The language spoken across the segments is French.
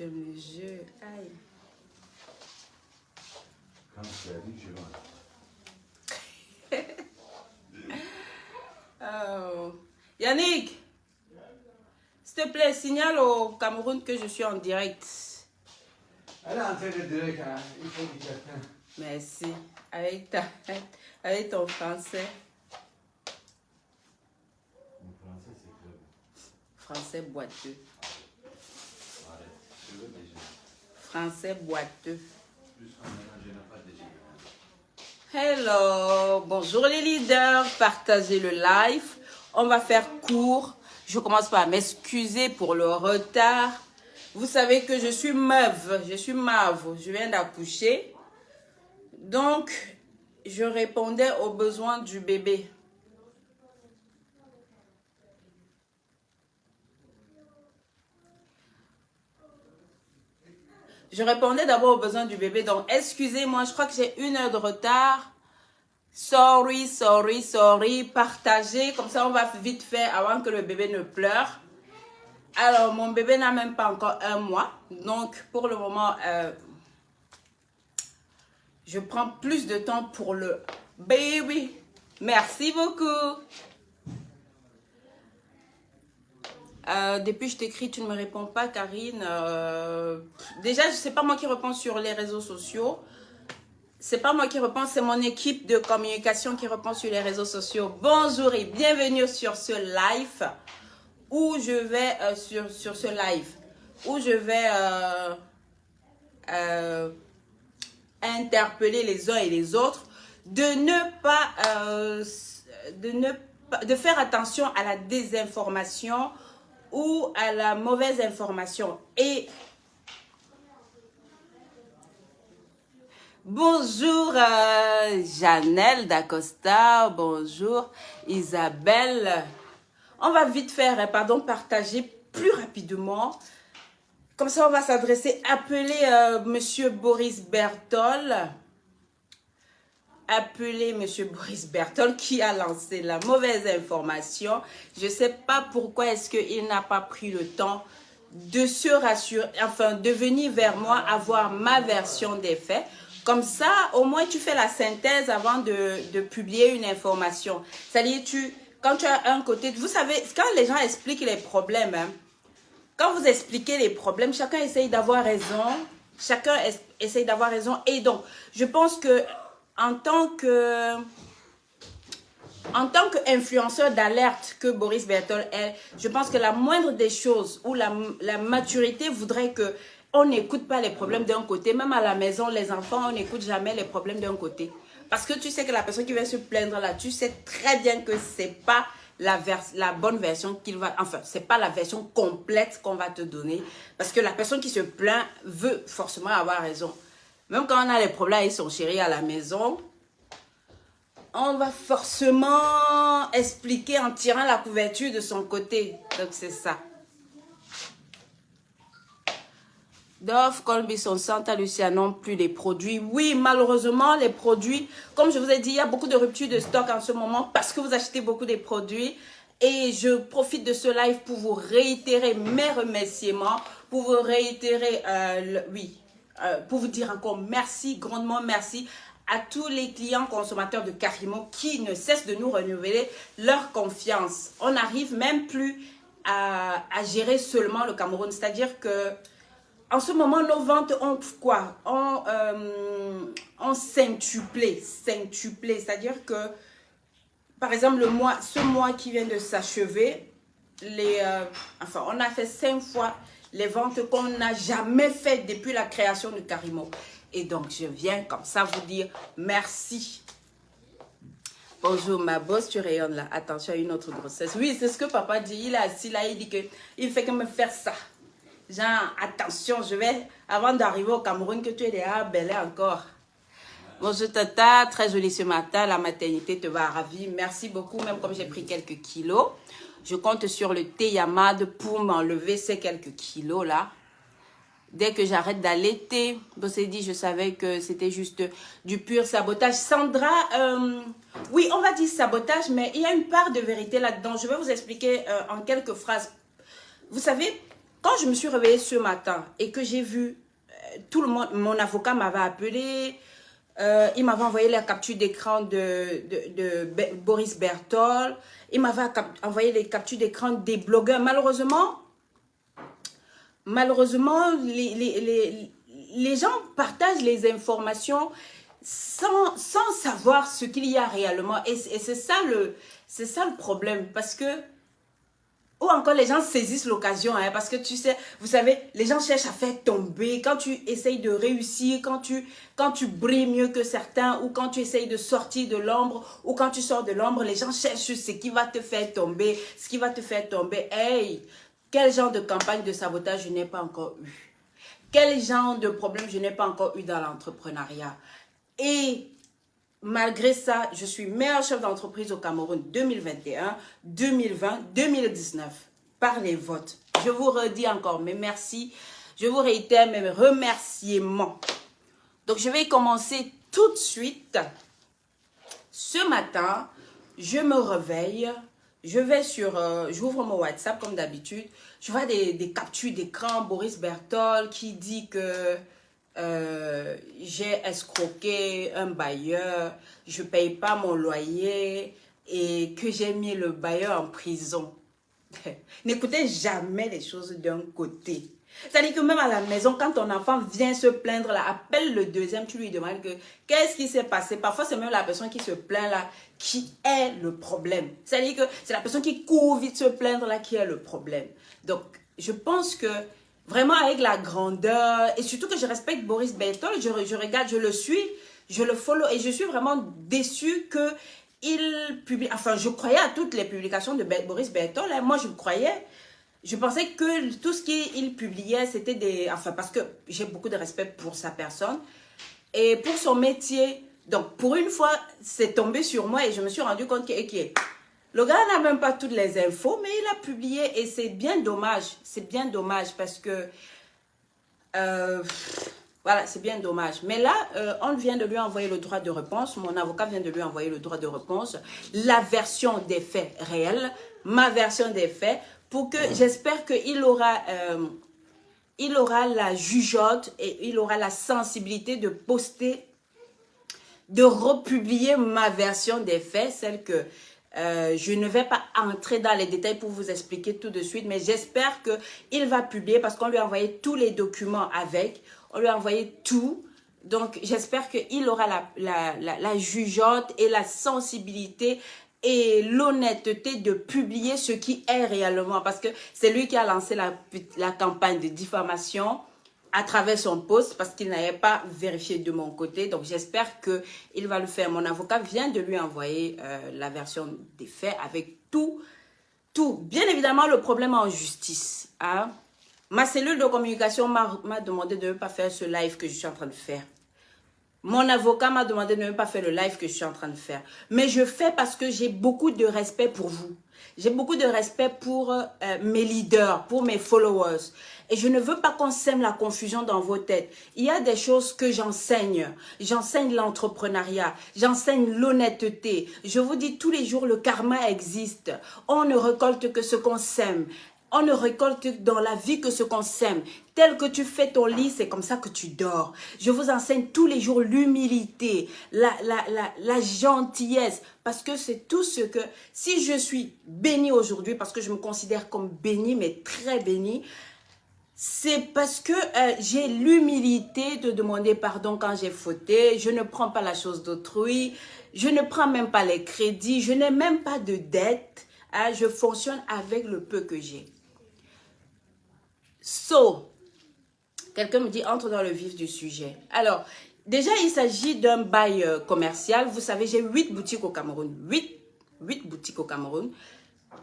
le jeu. Aïe. Quand tu as dit que je vais. Oh. Yannick, s'il te plaît, signale au Cameroun que je suis en direct. Elle est en train de direct, hein. Il faut qu'il t'attende. Merci. Avec ton français. Mon français, c'est club. Français boiteux. Arrête, je veux déjà. Français boiteux. Plus qu'on mélange, je n'ai pas déjà. Hello, bonjour les leaders, partagez le live. On va faire court. Je commence par m'excuser pour le retard. Vous savez que je suis mauve, je viens d'accoucher. Donc, je répondais aux besoins du bébé. Je répondais d'abord aux besoins du bébé. Donc, excusez-moi, je crois que j'ai 1 heure de retard. Sorry. Partagez, comme ça on va vite faire avant que le bébé ne pleure. Alors, mon bébé n'a même pas encore 1 mois. Donc, pour le moment, je prends plus de temps pour le baby. Merci beaucoup. Depuis je t'écris, tu ne me réponds pas, Karine. Déjà, c'est pas moi qui réponds sur les réseaux sociaux. C'est pas moi qui réponds, c'est mon équipe de communication qui répond sur les réseaux sociaux. Bonjour et bienvenue sur ce live où je vais sur ce live où je vais interpeller les uns et les autres de faire attention à la désinformation ou à la mauvaise information. Et bonjour Janelle d'Acosta, bonjour Isabelle. On va vite faire, partager plus rapidement. Comme ça, on va s'adresser, appeler Monsieur Boris Bertol. Appeler Monsieur Boris Bertol qui a lancé la mauvaise information. Je ne sais pas pourquoi est-ce qu'il n'a pas pris le temps de se rassurer, enfin de venir vers moi avoir ma version des faits. Comme ça, au moins, tu fais la synthèse avant de publier une information. C'est-à-dire, quand tu as un côté... Vous savez, quand les gens expliquent les problèmes, hein, quand vous expliquez les problèmes, chacun essaye d'avoir raison. Chacun essaye d'avoir raison. Et donc, je pense que en tant qu'influenceur d'alerte que Boris Bertol est, je pense que la moindre des choses ou la maturité voudrait que on n'écoute pas les problèmes d'un côté. Même à la maison, les enfants, on n'écoute jamais les problèmes d'un côté. Parce que tu sais que la personne qui va se plaindre là, tu sais très bien que c'est pas la bonne version qu'il va... Enfin, c'est pas la version complète qu'on va te donner. Parce que la personne qui se plaint veut forcément avoir raison. Même quand on a les problèmes avec son chéri à la maison, on va forcément expliquer en tirant la couverture de son côté. Donc, c'est ça. Dove, Colbison, Santa Lucia non plus les produits. Oui, malheureusement, les produits, comme je vous ai dit, il y a beaucoup de ruptures de stock en ce moment parce que vous achetez beaucoup de produits. Et je profite de ce live pour vous réitérer mes remerciements, pour vous réitérer, pour vous dire encore merci, grandement merci à tous les clients consommateurs de Karimo qui ne cessent de nous renouveler leur confiance. On n'arrive même plus à gérer seulement le Cameroun, c'est-à-dire que en ce moment, nos ventes ont quoi? Ont centuplé. C'est-à-dire que, par exemple, ce mois qui vient de s'achever, on a fait 5 fois les ventes qu'on n'a jamais faites depuis la création de Karimo. Et donc, je viens comme ça vous dire merci. Bonjour ma bosse, tu rayonnes là. Attention à une autre grossesse. Oui, c'est ce que papa dit. Il est assis là, il dit qu'il fait que me faire ça. Genre, attention, avant d'arriver au Cameroun, que tu es déjà belle encore. Bonjour Tata, très jolie ce matin, la maternité te va ravir. Merci beaucoup, même comme j'ai pris quelques kilos. Je compte sur le thé Yamad pour m'enlever ces quelques kilos là. Dès que j'arrête d'allaiter, Bossé dit, je savais que c'était juste du pur sabotage. Sandra, oui, on va dire sabotage, mais il y a une part de vérité là-dedans. Je vais vous expliquer en quelques phrases. Vous savez, Quand je me suis réveillée ce matin et que j'ai vu tout le monde, mon avocat m'avait appelé, il m'avait envoyé la capture d'écran de Boris Berthold, il m'avait envoyé les captures d'écran des blogueurs. Malheureusement, les gens partagent les informations sans savoir ce qu'il y a réellement. Et c'est ça le problème. Parce que, ou encore les gens saisissent l'occasion. Hein, parce que tu sais, vous savez, les gens cherchent à faire tomber. Quand tu essayes de réussir, quand tu brilles mieux que certains, ou quand tu essayes de sortir de l'ombre, ou quand tu sors de l'ombre, les gens cherchent ce qui va te faire tomber. Ce qui va te faire tomber. Hey! Quel genre de campagne de sabotage je n'ai pas encore eu? Quel genre de problème je n'ai pas encore eu dans l'entrepreneuriat? Et malgré ça, je suis meilleur chef d'entreprise au Cameroun 2021, 2020, 2019 par les votes. Je vous redis encore mes merci. Je vous réitère mes remerciements. Donc, je vais commencer tout de suite. Ce matin, je me réveille. Je vais j'ouvre mon WhatsApp comme d'habitude. Je vois des captures d'écran. Boris Berthold qui dit que j'ai escroqué un bailleur. Je ne paye pas mon loyer et que j'ai mis le bailleur en prison. N'écoutez jamais les choses d'un côté. C'est-à-dire que même à la maison, quand ton enfant vient se plaindre, là, appelle le deuxième, tu lui demandes qu'est-ce qui s'est passé. Parfois, c'est même la personne qui se plaint là qui est le problème. C'est-à-dire que c'est la personne qui court vite se plaindre là qui est le problème. Donc, je pense que vraiment avec la grandeur, et surtout que je respecte Boris Berthold, je regarde, je le suis, je le follow, et je suis vraiment déçue que il publie, enfin, je croyais à toutes les publications de Boris Berthold, hein. Moi, je croyais. Je pensais que tout ce qu'il publiait, c'était des... Enfin, parce que j'ai beaucoup de respect pour sa personne et pour son métier. Donc, pour une fois, c'est tombé sur moi et je me suis rendu compte que le gars n'a même pas toutes les infos, mais il a publié et c'est bien dommage. C'est bien dommage parce que... voilà, c'est bien dommage. Mais là, on vient de lui envoyer le droit de réponse. Mon avocat vient de lui envoyer le droit de réponse. La version des faits réels, ma version des faits, pour que j'espère qu'il aura, il aura la jugeote et il aura la sensibilité de poster, de republier ma version des faits, celle que je ne vais pas entrer dans les détails pour vous expliquer tout de suite, mais j'espère qu'il va publier parce qu'on lui a envoyé tous les documents avec, on lui a envoyé tout. Donc, j'espère qu'il aura la jugeote et la sensibilité et l'honnêteté de publier ce qui est réellement. Parce que c'est lui qui a lancé la campagne de diffamation à travers son poste parce qu'il n'avait pas vérifié de mon côté. Donc, j'espère qu'il va le faire. Mon avocat vient de lui envoyer la version des faits avec tout. Bien évidemment, le problème est en justice. Hein? Ma cellule de communication m'a demandé de ne pas faire ce live que je suis en train de faire. Mon avocat m'a demandé de ne pas faire le live que je suis en train de faire. Mais je fais parce que j'ai beaucoup de respect pour vous. J'ai beaucoup de respect pour mes leaders, pour mes followers. Et je ne veux pas qu'on sème la confusion dans vos têtes. Il y a des choses que j'enseigne. J'enseigne l'entrepreneuriat. J'enseigne l'honnêteté. Je vous dis tous les jours, le karma existe. On ne récolte que ce qu'on sème. On ne récolte dans la vie que ce qu'on sème. Tel que tu fais ton lit, c'est comme ça que tu dors. Je vous enseigne tous les jours l'humilité, la gentillesse. Parce que c'est tout ce que... Si je suis bénie aujourd'hui, parce que je me considère comme bénie, mais très bénie, c'est parce que j'ai l'humilité de demander pardon quand j'ai fauté. Je ne prends pas la chose d'autrui. Je ne prends même pas les crédits. Je n'ai même pas de dette. Hein, je fonctionne avec le peu que j'ai. Quelqu'un me dit, entre dans le vif du sujet. Alors, déjà, il s'agit d'un bail commercial. Vous savez, j'ai 8 boutiques au Cameroun. 8 boutiques au Cameroun.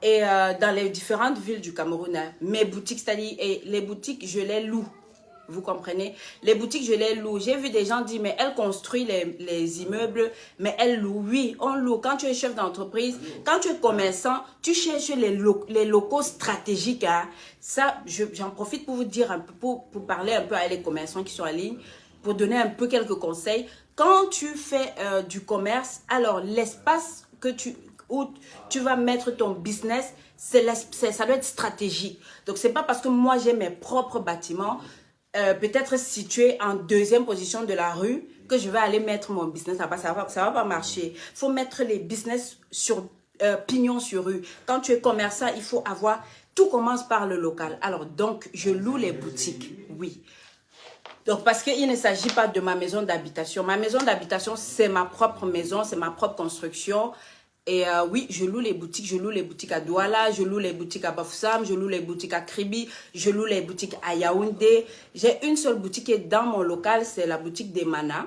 Et dans les différentes villes du Cameroun, hein, mes boutiques, c'est-à-dire les boutiques, je les loue. Vous comprenez? Les boutiques, je les loue. J'ai vu des gens dire, mais elle construit les immeubles, mais elle loue. Oui, on loue. Quand tu es chef d'entreprise, quand tu es commerçant, tu cherches les locaux stratégiques. Hein. Ça, j'en profite pour vous dire un peu, pour parler un peu à les commerçants qui sont en ligne, pour donner un peu quelques conseils. Quand tu fais du commerce, alors l'espace que tu... où tu vas mettre ton business, ça doit être stratégique. Donc, c'est pas parce que moi, j'ai mes propres bâtiments, peut-être situés en deuxième position de la rue, que je vais aller mettre mon business là-bas. Ça va pas marcher. Il faut mettre les business sur pignon sur rue. Quand tu es commerçant, il faut avoir... Tout commence par le local. Alors, donc, je loue les boutiques, oui. Donc, parce qu'il ne s'agit pas de ma maison d'habitation. Ma maison d'habitation, c'est ma propre maison, c'est ma propre construction. Et oui, je loue les boutiques. Je loue les boutiques à Douala, je loue les boutiques à Bafoussam, je loue les boutiques à Kribi, je loue les boutiques à Yaoundé. J'ai une seule boutique qui est dans mon local, c'est la boutique des Manas.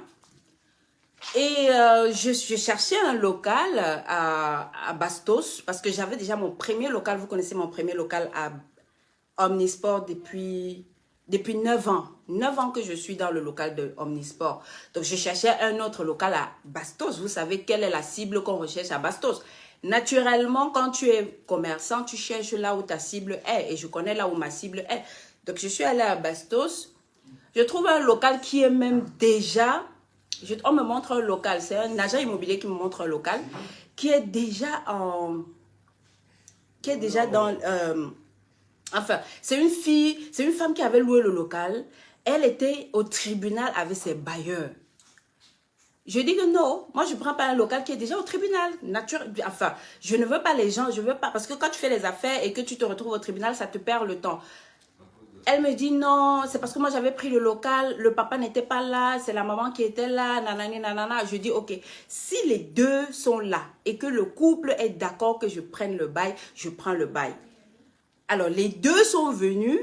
Et je cherchais un local à Bastos parce que j'avais déjà mon premier local. Vous connaissez mon premier local à Omnisport depuis 9 ans. 9 ans que je suis dans le local de Omnisport. Donc, je cherchais un autre local à Bastos. Vous savez quelle est la cible qu'on recherche à Bastos. Naturellement, quand tu es commerçant, tu cherches là où ta cible est. Et je connais là où ma cible est. Donc, je suis allée à Bastos. Je trouve un local qui est même déjà... on me montre un local. C'est un agent immobilier qui me montre un local qui est déjà en... Qui est déjà dans... Enfin, c'est une femme qui avait loué le local. Elle était au tribunal avec ses bailleurs. Je dis que non, moi je ne prends pas un local qui est déjà au tribunal. Enfin, je ne veux pas les gens, je veux pas. Parce que quand tu fais les affaires et que tu te retrouves au tribunal, ça te perd le temps. Elle me dit non, c'est parce que moi j'avais pris le local, le papa n'était pas là, c'est la maman qui était là, nanani, nanana. Je dis ok, si les deux sont là et que le couple est d'accord que je prenne le bail, je prends le bail. Alors, les deux sont venus,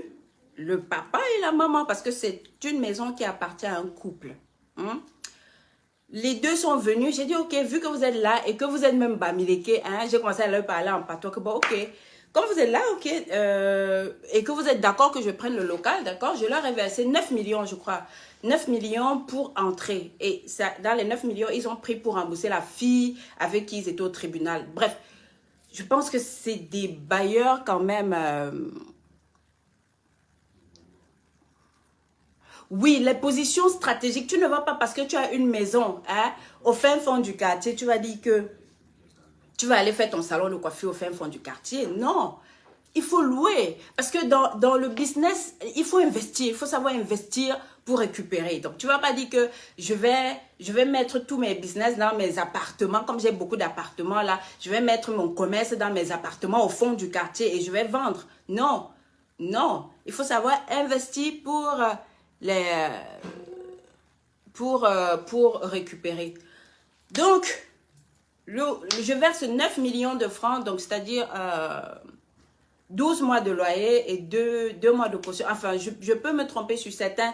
le papa et la maman, parce que c'est une maison qui appartient à un couple. Hein? Les deux sont venus, j'ai dit, ok, vu que vous êtes là et que vous êtes même bamileke, hein, j'ai commencé à leur parler en patois, que bon, ok, comme vous êtes là, ok, et que vous êtes d'accord que je prenne le local, d'accord, je leur ai versé 9 millions, je crois, 9 millions pour entrer. Et ça, dans les 9 millions, ils ont pris pour rembourser la fille avec qui ils étaient au tribunal. Bref. Je pense que c'est des bailleurs quand même... Oui, les positions stratégiques. Tu ne vas pas parce que tu as une maison hein, au fin fond du quartier. Tu vas dire que tu vas aller faire ton salon de coiffure au fin fond du quartier. Non, il faut louer. Parce que dans le business, il faut investir. Il faut savoir investir pour récupérer. Donc, tu ne vas pas dire que je vais mettre tous mes business dans mes appartements. Comme j'ai beaucoup d'appartements là, je vais mettre mon commerce dans mes appartements au fond du quartier et je vais vendre. Non, non. Il faut savoir investir pour récupérer. Donc, je verse 9 millions de francs, donc c'est-à-dire 12 mois de loyer et 2 mois de caution. Enfin, je peux me tromper sur certains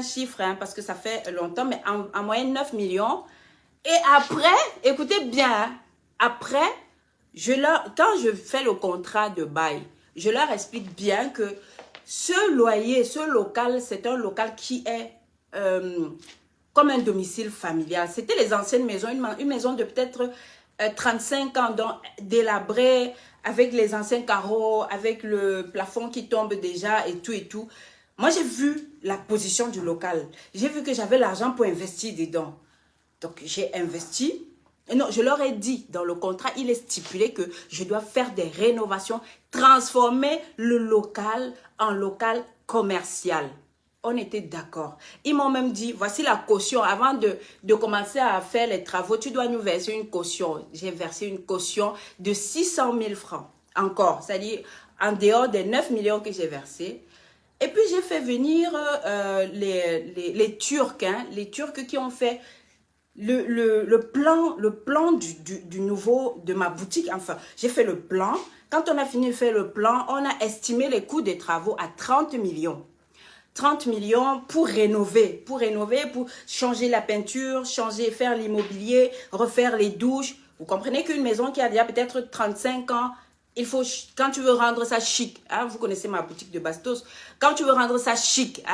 chiffres, hein, parce que ça fait longtemps, mais en moyenne 9 millions. Et après, écoutez bien, hein, après, quand je fais le contrat de bail, je leur explique bien que ce loyer, ce local, c'est un local qui est comme un domicile familial. C'était les anciennes maisons, une maison de peut-être 35 ans, donc délabrée, avec les anciens carreaux, avec le plafond qui tombe déjà et tout et tout. Moi, j'ai vu la position du local. J'ai vu que j'avais l'argent pour investir dedans. Donc, j'ai investi. Non, je leur ai dit, dans le contrat, il est stipulé que je dois faire des rénovations, transformer le local en local commercial. On était d'accord. Ils m'ont même dit, voici la caution. Avant de commencer à faire les travaux, tu dois nous verser une caution. J'ai versé une caution de 600 000 francs. Encore, c'est-à-dire en dehors des 9 millions que j'ai versés. Et puis, j'ai fait venir les Turcs, hein, les Turcs qui ont fait le plan du nouveau, de ma boutique. Enfin, j'ai fait le plan. Quand on a fini de faire le plan, on a estimé les coûts des travaux à 30 millions. 30 millions pour rénover, pour changer la peinture, faire l'immobilier, refaire les douches. Vous comprenez qu'une maison qui a déjà peut-être 35 ans, il faut, quand tu veux rendre ça chic, hein, vous connaissez ma boutique de Bastos, quand tu veux rendre ça chic,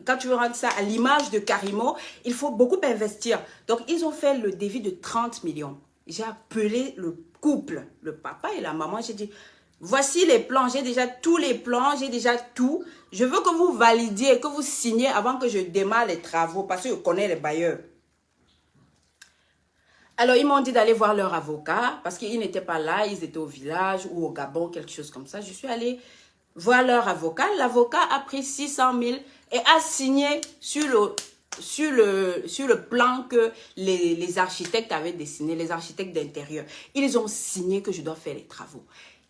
quand tu veux rendre ça à l'image de Karimo, il faut beaucoup investir. Donc, ils ont fait le devis de 30 millions. J'ai appelé le couple, le papa et la maman, j'ai dit... Voici les plans, j'ai déjà tous les plans, j'ai déjà tout. Je veux que vous validiez, que vous signiez avant que je démarre les travaux parce que je connais les bailleurs. Alors, ils m'ont dit d'aller voir leur avocat parce qu'ils n'étaient pas là, ils étaient au village ou au Gabon, quelque chose comme ça. Je suis allée voir leur avocat. L'avocat a pris 600 000 et a signé sur le plan que les architectes avaient dessiné, les architectes d'intérieur. Ils ont signé que je dois faire les travaux.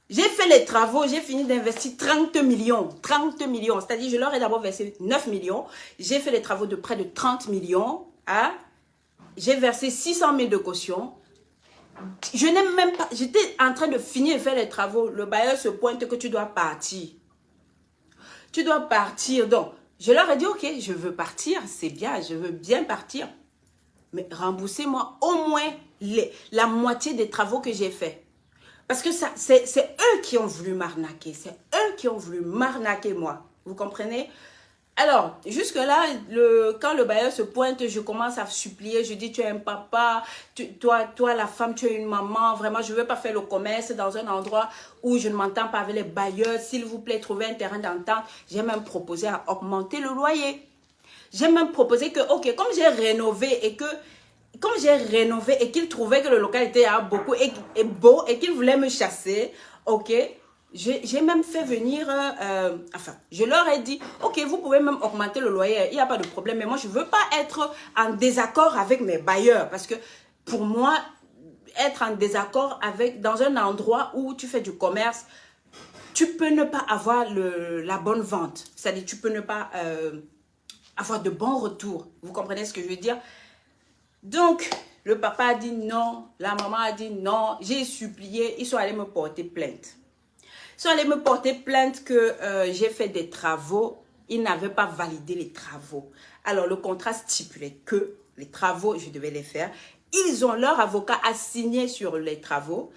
J'ai fait les travaux, j'ai fini d'investir 30 millions. 30 millions, c'est-à-dire je leur ai d'abord versé 9 millions. J'ai fait les travaux de près de 30 millions. Hein? J'ai versé 600 000 de caution. Je n'ai même pas... J'étais en train de finir de faire les travaux. Le bailleur se pointe que tu dois partir. Tu dois partir. Donc, je leur ai dit, ok, je veux partir. C'est bien, je veux bien partir. Mais remboursez-moi au moins la moitié des travaux que j'ai faits. Parce que c'est eux qui ont voulu m'arnaquer. C'est eux qui ont voulu m'arnaquer, moi. Vous comprenez? Alors, jusque-là, quand le bailleur se pointe, je commence à supplier. Je dis, tu es un papa, toi, la femme, tu es une maman. Vraiment, je ne veux pas faire le commerce dans un endroit où je ne m'entends pas avec les bailleurs. S'il vous plaît, trouvez un terrain d'entente. J'ai même proposé à augmenter le loyer. J'ai même proposé que, ok, comme j'ai rénové et que... Comme j'ai rénové et qu'ils trouvaient que le local était beaucoup et beau et qu'ils voulaient me chasser, ok, j'ai même fait venir, enfin, je leur ai dit, ok, vous pouvez même augmenter le loyer, il n'y a pas de problème, mais moi, je ne veux pas être en désaccord avec mes bailleurs parce que pour moi, être en désaccord dans un endroit où tu fais du commerce, tu peux ne pas avoir la bonne vente, c'est-à-dire tu peux ne pas avoir de bons retours, vous comprenez ce que je veux dire? Donc, le papa a dit non, la maman a dit non, j'ai supplié, ils sont allés me porter plainte. Ils sont allés me porter plainte que j'ai fait des travaux, ils n'avaient pas validé les travaux. Alors, le contrat stipulait que les travaux, je devais les faire. Leur avocat a signé sur les travaux.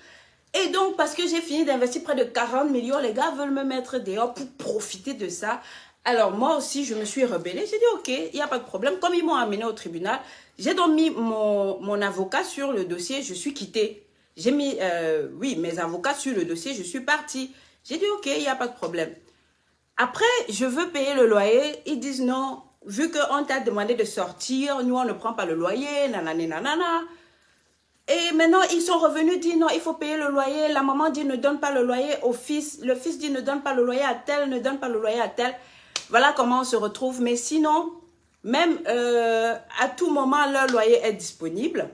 Et donc, parce que j'ai fini d'investir près de 40 millions, les gars veulent me mettre dehors pour profiter de ça. Alors, moi aussi, je me suis rebellée. J'ai dit, ok, il n'y a pas de problème. Comme ils m'ont amené au tribunal, j'ai donc mis mon avocat sur le dossier, je suis quittée. J'ai mis, oui, mes avocats sur le dossier, je suis partie. J'ai dit, ok, il n'y a pas de problème. Après, je veux payer le loyer. Ils disent non, vu qu'on t'a demandé de sortir, nous, on ne prend pas le loyer, nanana, nanana. Et maintenant, ils sont revenus dire non, il faut payer le loyer. La maman dit ne donne pas le loyer au fils. Le fils dit ne donne pas le loyer à tel, ne donne pas le loyer à tel. Voilà comment on se retrouve. Mais sinon, même à tout moment, leur loyer est disponible.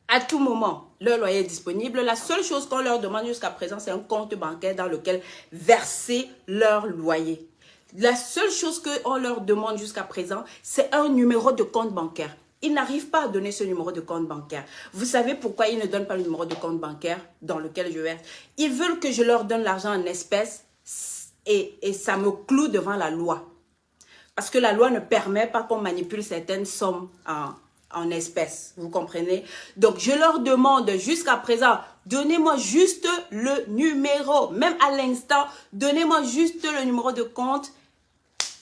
À tout moment, leur loyer est disponible. La seule chose qu'on leur demande jusqu'à présent, c'est un compte bancaire dans lequel verser leur loyer. La seule chose qu'on leur demande jusqu'à présent, c'est un numéro de compte bancaire. Ils n'arrivent pas à donner ce numéro de compte bancaire. Vous savez pourquoi ils ne donnent pas le numéro de compte bancaire dans lequel je verse? Ils veulent que je leur donne l'argent en espèces et ça me cloue devant la loi. Parce que la loi ne permet pas qu'on manipule certaines sommes en espèces. Vous comprenez? Donc, je leur demande jusqu'à présent, donnez-moi juste le numéro. Même à l'instant, donnez-moi juste le numéro de compte.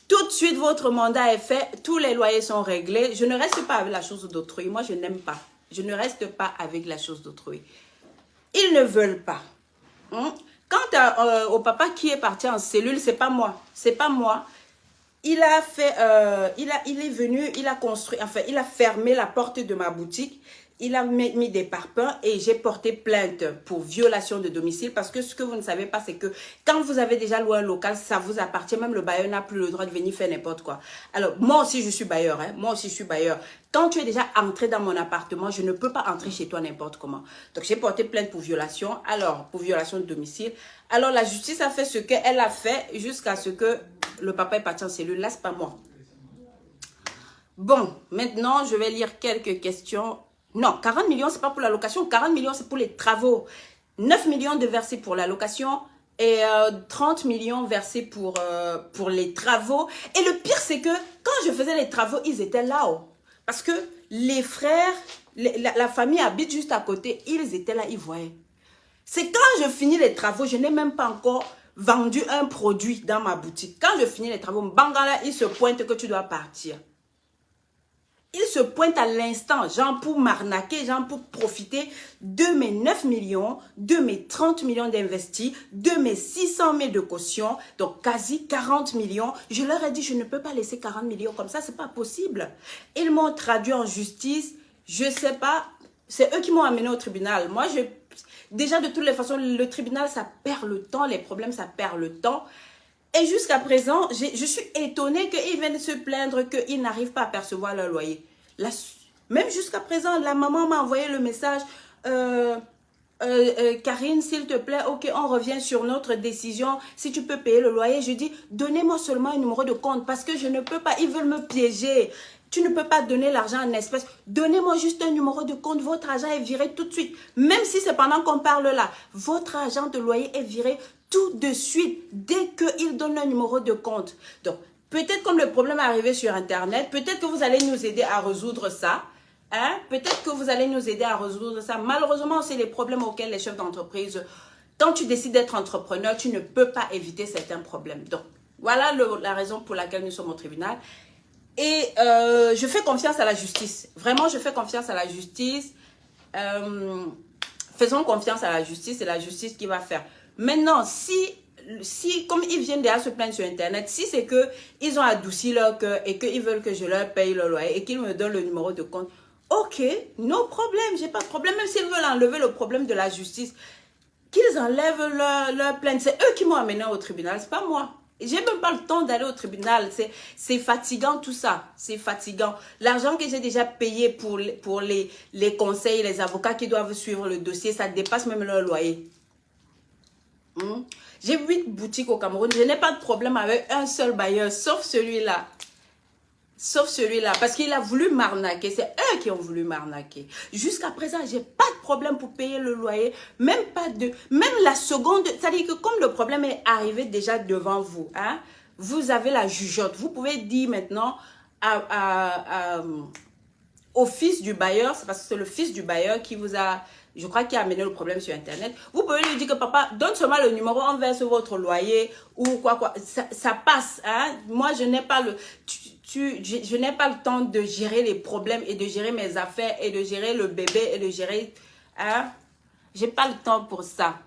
Tout de suite, votre mandat est fait. Tous les loyers sont réglés. Je ne reste pas avec la chose d'autrui. Moi, je n'aime pas. Je ne reste pas avec la chose d'autrui. Ils ne veulent pas. Quant au papa qui est parti en cellule, c'est pas moi. C'est pas moi. Il a fait, il est venu, il a construit, enfin, il a fermé la porte de ma boutique. Il a mis des parpaings et j'ai porté plainte pour violation de domicile parce que ce que vous ne savez pas, c'est que quand vous avez déjà loué un local, ça vous appartient. Même le bailleur n'a plus le droit de venir faire n'importe quoi. Alors, moi aussi, je suis bailleur. Hein, moi aussi, je suis bailleur. Quand tu es déjà entré dans mon appartement, je ne peux pas entrer chez toi n'importe comment. Donc, j'ai porté plainte pour violation. Alors, pour violation de domicile. Alors, la justice a fait ce qu'elle a fait jusqu'à ce que le papa est parti en cellule. Là, c'est pas moi. Bon, maintenant, je vais lire quelques questions. Non, 40 millions, ce n'est pas pour la location. 40 millions, c'est pour les travaux. 9 millions de versés pour la location et 30 millions versés pour les travaux. Et le pire, c'est que quand je faisais les travaux, ils étaient là-haut. Parce que les frères, la famille habite juste à côté. Ils étaient là, ils voyaient. C'est quand je finis les travaux, je n'ai même pas encore vendu un produit dans ma boutique. Quand je finis les travaux, Bangala, il se pointe que tu dois partir. Il se pointe à l'instant, genre pour m'arnaquer, genre pour profiter de mes 9 millions, de mes 30 millions d'investis, de mes 600 000 de caution, donc quasi 40 millions. Je leur ai dit, je ne peux pas laisser 40 millions comme ça, c'est pas possible. Ils m'ont traduit en justice, je sais pas, C'est eux qui m'ont amené au tribunal. Moi, déjà, de toutes les façons, le tribunal, ça perd le temps. Les problèmes, ça perd le temps. Et jusqu'à présent, je suis étonnée qu'ils viennent se plaindre qu'ils n'arrivent pas à percevoir leur loyer. Même jusqu'à présent, la maman m'a envoyé le message... Karine, s'il te plaît, ok, on revient sur notre décision. Si tu peux payer le loyer, je dis, donnez-moi seulement un numéro de compte parce que je ne peux pas, ils veulent me piéger. Tu ne peux pas donner l'argent en espèces. Donnez-moi juste un numéro de compte. Votre argent est viré tout de suite. Même si c'est pendant qu'on parle là, votre argent de loyer est viré tout de suite dès qu'ils donnent un numéro de compte. Donc, peut-être comme le problème est arrivé sur Internet, peut-être que vous allez nous aider à résoudre ça. Hein? Peut-être que vous allez nous aider à résoudre ça. Malheureusement, c'est les problèmes auxquels les chefs d'entreprise, quand tu décides d'être entrepreneur, tu ne peux pas éviter certains problèmes. Donc, voilà la raison pour laquelle nous sommes au tribunal. Et je fais confiance à la justice. Vraiment, je fais confiance à la justice. Faisons confiance à la justice. C'est la justice qui va faire. Maintenant, si comme ils viennent déjà se plaindre sur Internet, si c'est qu'ils ont adouci leur cœur et qu'ils veulent que je leur paye le loyer et qu'ils me donnent le numéro de compte, ok, no problème, j'ai pas de problème. Même s'ils veulent enlever le problème de la justice, qu'ils enlèvent leur plainte. C'est eux qui m'ont amené au tribunal, c'est pas moi. J'ai même pas le temps d'aller au tribunal. C'est fatigant tout ça. C'est fatigant. L'argent que j'ai déjà payé pour les conseils, les avocats qui doivent suivre le dossier, ça dépasse même leur loyer. J'ai 8 boutiques au Cameroun. Je n'ai pas de problème avec un seul bailleur, sauf celui-là. Sauf celui-là, parce qu'il a voulu m'arnaquer. C'est eux qui ont voulu m'arnaquer. Jusqu'à présent, j'ai pas de problème pour payer le loyer. Même la seconde. C'est-à-dire que comme le problème est arrivé déjà devant vous, hein, vous avez la jugeote. Vous pouvez dire maintenant au fils du bailleur, c'est parce que c'est le fils du bailleur qui vous a, je crois, qui a amené le problème sur Internet. Vous pouvez lui dire que papa, donne seulement le numéro, on verse votre loyer ou quoi. Ça passe. Hein? Moi, je n'ai pas je n'ai pas le temps de gérer les problèmes et de gérer mes affaires et de gérer le bébé et de gérer... Hein? J'ai pas le temps pour ça.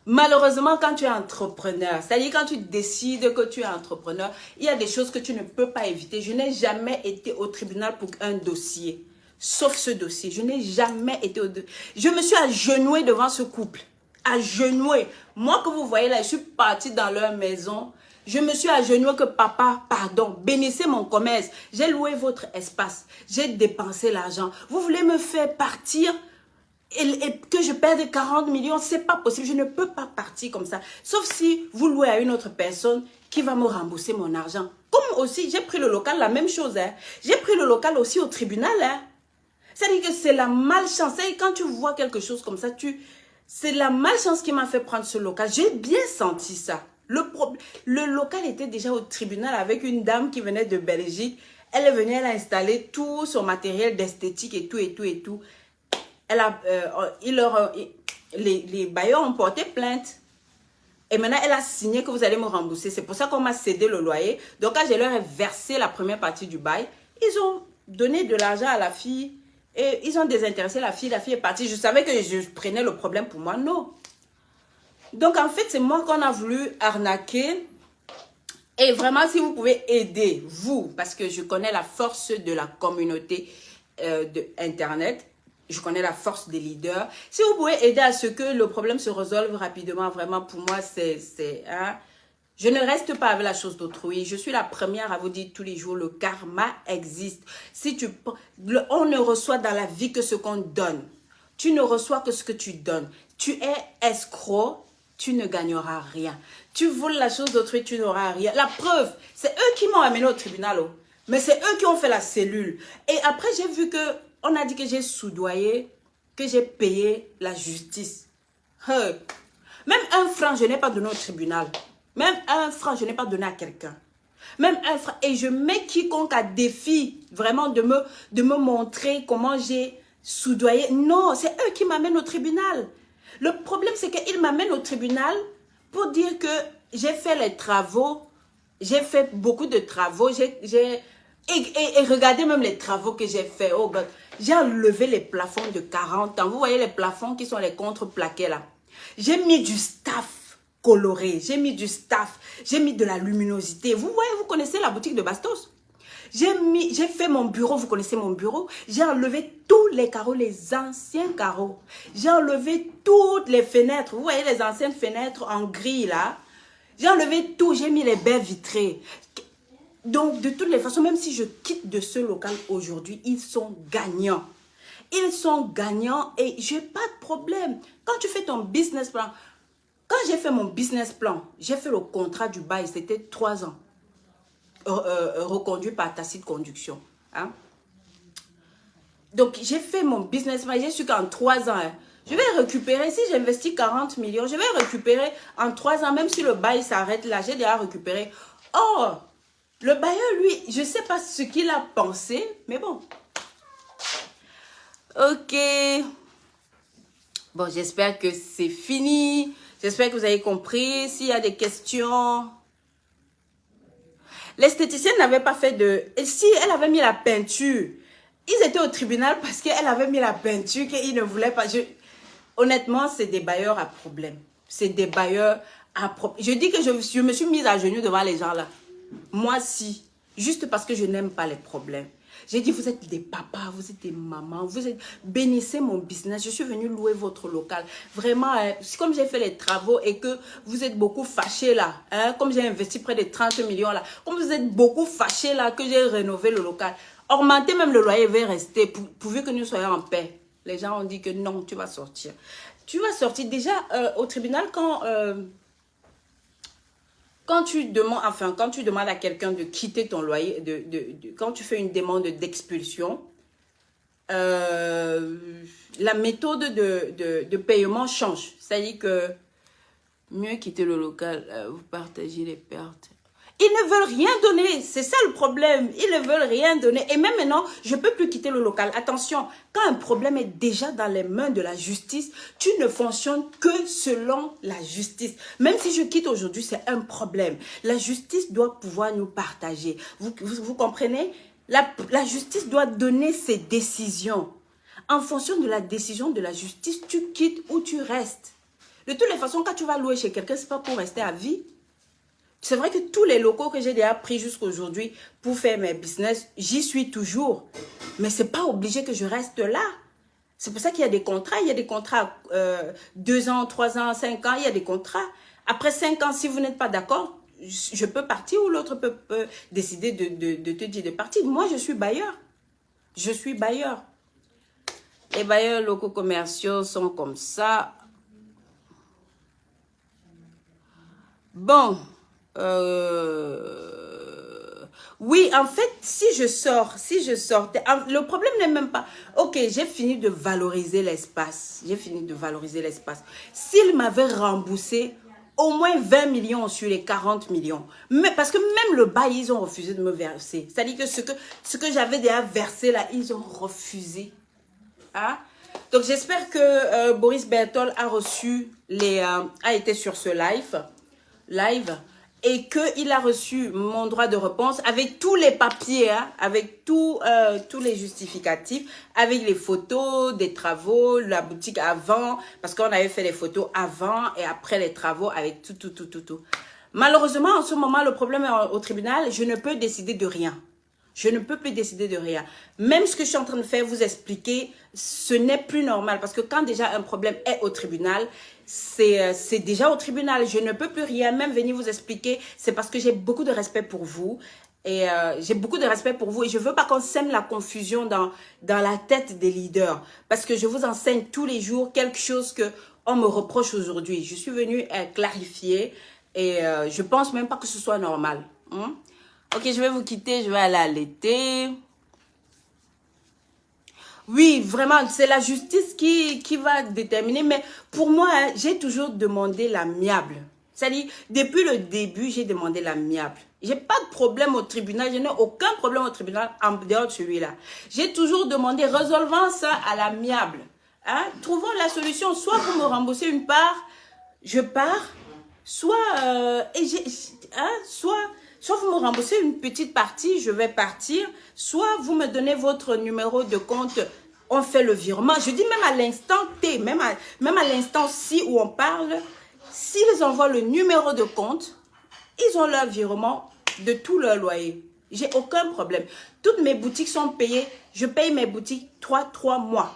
Malheureusement, quand tu es entrepreneur, c'est-à-dire quand tu décides que tu es entrepreneur, il y a des choses que tu ne peux pas éviter. Je n'ai jamais été au tribunal pour un dossier, sauf ce dossier. Je n'ai jamais été au... Je me suis agenouillée devant ce couple. Agenouillée. Moi que vous voyez là, je suis partie dans leur maison. Je me suis agenouillée que papa, pardon, bénissez mon commerce. J'ai loué votre espace. J'ai dépensé l'argent. Vous voulez me faire partir et que je perde 40 millions, c'est pas possible. Je ne peux pas partir comme ça. Sauf si vous louez à une autre personne qui va me rembourser mon argent. Comme aussi, j'ai pris le local, la même chose. Hein. J'ai pris le local aussi au tribunal. Hein. C'est-à-dire que c'est la malchance. Et quand tu vois quelque chose comme ça, c'est la malchance qui m'a fait prendre ce local. J'ai bien senti ça. Le local était déjà au tribunal avec une dame qui venait de Belgique. Elle est venue, elle a installé tout son matériel d'esthétique et tout, et tout, et tout. Les bailleurs ont porté plainte. Et maintenant, elle a signé que vous allez me rembourser. C'est pour ça qu'on m'a cédé le loyer. Donc, quand je leur ai versé la première partie du bail, ils ont donné de l'argent à la fille. Et ils ont désintéressé la fille. La fille est partie. Je savais que je prenais le problème pour moi. Non. Donc, en fait, c'est moi qu'on a voulu arnaquer. Et vraiment, si vous pouvez aider, vous, parce que je connais la force de la communauté d'Internet, je connais la force des leaders. Si vous pouvez aider à ce que le problème se résolve rapidement, vraiment, pour moi, hein, je ne reste pas avec la chose d'autrui. Je suis la première à vous dire tous les jours, le karma existe. On ne reçoit dans la vie que ce qu'on donne. Tu ne reçois que ce que tu donnes. Tu es escroc, tu ne gagneras rien. Tu voles la chose d'autrui, tu n'auras rien. La preuve, c'est eux qui m'ont amené au tribunal. Oh. Mais c'est eux qui ont fait la cellule. Et après, j'ai vu que on a dit que j'ai soudoyé, que j'ai payé la justice. Même un franc, je n'ai pas donné au tribunal. Même un franc, je n'ai pas donné à quelqu'un. Même un franc. Et je mets quiconque à défi, vraiment, de me montrer comment j'ai soudoyé. Non, c'est eux qui m'amènent au tribunal. Le problème, c'est qu'ils m'amènent au tribunal pour dire que j'ai fait les travaux. J'ai fait beaucoup de travaux. Et regardez même les travaux que j'ai fait. Oh God. J'ai enlevé les plafonds de 40 ans. Vous voyez les plafonds qui sont les contreplaqués là. J'ai mis du staff coloré. J'ai mis du staff. J'ai mis de la luminosité. Vous voyez, vous connaissez la boutique de Bastos. J'ai fait mon bureau, vous connaissez mon bureau. J'ai enlevé tous les carreaux, les anciens carreaux. J'ai enlevé toutes les fenêtres. Vous voyez les anciennes fenêtres en gris là. J'ai enlevé tout, j'ai mis les baies vitrées. Donc de toutes les façons, même si je quitte de ce local aujourd'hui, ils sont gagnants. Ils sont gagnants et je n'ai pas de problème. Quand tu fais ton business plan, quand j'ai fait mon business plan, j'ai fait le contrat du bail, c'était 3 ans. Reconduit par tacite conduction. Hein? Donc, j'ai fait mon business plan, j'ai su qu'en 3 ans, hein, je vais récupérer, si j'investis 40 millions, je vais récupérer en 3 ans, même si le bail s'arrête là, j'ai déjà récupéré. Or, le bailleur, lui, je ne sais pas ce qu'il a pensé, mais bon. Ok. Bon, j'espère que c'est fini. J'espère que vous avez compris. S'il y a des questions... L'esthéticienne n'avait pas fait de... Et si elle avait mis la peinture, ils étaient au tribunal parce qu'elle avait mis la peinture qu'ils ne voulaient pas. Honnêtement, c'est des bailleurs à problème. C'est des bailleurs à problème. Je dis que je me suis mise à genoux devant les gens là. Moi, si. Juste parce que je n'aime pas les problèmes. J'ai dit, vous êtes des papas, vous êtes des mamans, bénissez mon business. Je suis venue louer votre local. Vraiment, c'est comme j'ai fait les travaux et que vous êtes beaucoup fâchés là, hein, comme j'ai investi près de 30 millions là, comme vous êtes beaucoup fâchés là, que j'ai rénové le local. Augmenter même le loyer va rester, pourvu que nous soyons en paix. Les gens ont dit que non, tu vas sortir. Tu vas sortir déjà au tribunal quand tu demandes à quelqu'un de quitter ton loyer, quand tu fais une demande d'expulsion, la méthode de paiement change. C'est-à-dire que mieux quitter le local, vous partagez les pertes. Ils ne veulent rien donner, c'est ça le problème. Ils ne veulent rien donner. Et même maintenant, je ne peux plus quitter le local. Attention, quand un problème est déjà dans les mains de la justice, tu ne fonctionnes que selon la justice. Même si je quitte aujourd'hui, c'est un problème. La justice doit pouvoir nous partager. Vous comprenez? La justice doit donner ses décisions. En fonction de la décision de la justice, tu quittes ou tu restes. De toutes les façons, quand tu vas louer chez quelqu'un, ce n'est pas pour rester à vie. C'est vrai que tous les locaux que j'ai déjà pris jusqu'à aujourd'hui pour faire mes business, j'y suis toujours. Mais ce n'est pas obligé que je reste là. C'est pour ça qu'il y a des contrats. Il y a des contrats 2 ans, 3 ans, 5 ans. Il y a des contrats. Après 5 ans, si vous n'êtes pas d'accord, je peux partir ou l'autre peut décider de te dire de partir. Moi, je suis bailleur. Je suis bailleur. Les bailleurs locaux commerciaux sont comme ça. Bon. Oui, en fait, si je sortais, le problème n'est même pas, ok, j'ai fini de valoriser l'espace, S'il m'avait remboursé au moins 20 millions sur les 40 millions, mais parce que même le bail, ils ont refusé de me verser, c'est-à-dire que ce que j'avais déjà versé là, ils ont refusé. Hein? Donc, j'espère que Boris Berthold a été sur ce live, et qu'il a reçu mon droit de réponse avec tous les papiers, hein, avec tous les justificatifs, avec les photos des travaux, la boutique avant, parce qu'on avait fait les photos avant et après les travaux avec tout. Malheureusement, en ce moment, le problème est au tribunal, je ne peux décider de rien. Je ne peux plus décider de rien. Même ce que je suis en train de faire, vous expliquer, ce n'est plus normal. Parce que quand déjà un problème est au tribunal, c'est déjà au tribunal. Je ne peux plus rien, même venir vous expliquer. C'est parce que j'ai beaucoup de respect pour vous. Et j'ai beaucoup de respect pour vous. Et je ne veux pas qu'on sème la confusion dans la tête des leaders. Parce que je vous enseigne tous les jours quelque chose qu'on me reproche aujourd'hui. Je suis venue clarifier. Et je ne pense même pas que ce soit normal. Hein? Ok, je vais vous quitter, je vais aller allaiter. Oui, vraiment, c'est la justice qui va déterminer. Mais pour moi, hein, j'ai toujours demandé l'amiable. C'est-à-dire, depuis le début, j'ai demandé l'amiable. J'ai pas de problème au tribunal. Je n'ai aucun problème au tribunal en dehors de celui-là. J'ai toujours demandé, résolvant ça à l'amiable. Hein? Trouvons la solution. Soit vous me remboursez une part, je pars. Soit vous me remboursez une petite partie, je vais partir. Soit vous me donnez votre numéro de compte, on fait le virement. Je dis même à l'instant T, même à l'instant ci où on parle, s'ils envoient le numéro de compte, ils ont leur virement de tout leur loyer. J'ai aucun problème. Toutes mes boutiques sont payées. Je paye mes boutiques 3 mois.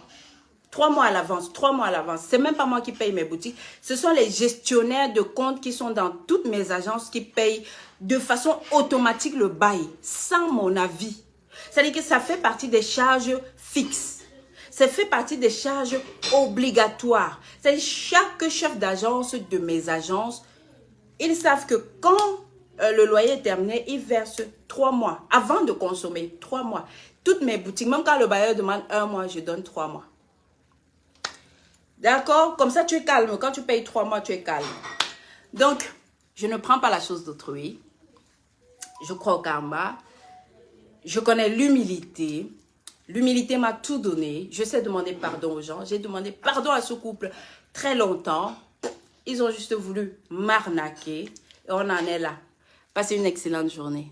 3 mois à l'avance, 3 mois à l'avance. C'est même pas moi qui paye mes boutiques. Ce sont les gestionnaires de comptes qui sont dans toutes mes agences qui payent de façon automatique le bail, sans mon avis. C'est-à-dire que ça fait partie des charges fixes. Ça fait partie des charges obligatoires. C'est-à-dire chaque chef d'agence de mes agences, ils savent que quand le loyer est terminé, ils versent 3 mois avant de consommer. 3 mois. Toutes mes boutiques, même quand le bailleur demande 1 mois, je donne 3 mois. D'accord? Comme ça, tu es calme. Quand tu payes 3 mois, tu es calme. Donc, je ne prends pas la chose d'autrui. Je crois au karma. Je connais l'humilité. L'humilité m'a tout donné. Je sais demander pardon aux gens. J'ai demandé pardon à ce couple très longtemps. Ils ont juste voulu m'arnaquer. Et on en est là. Passez une excellente journée.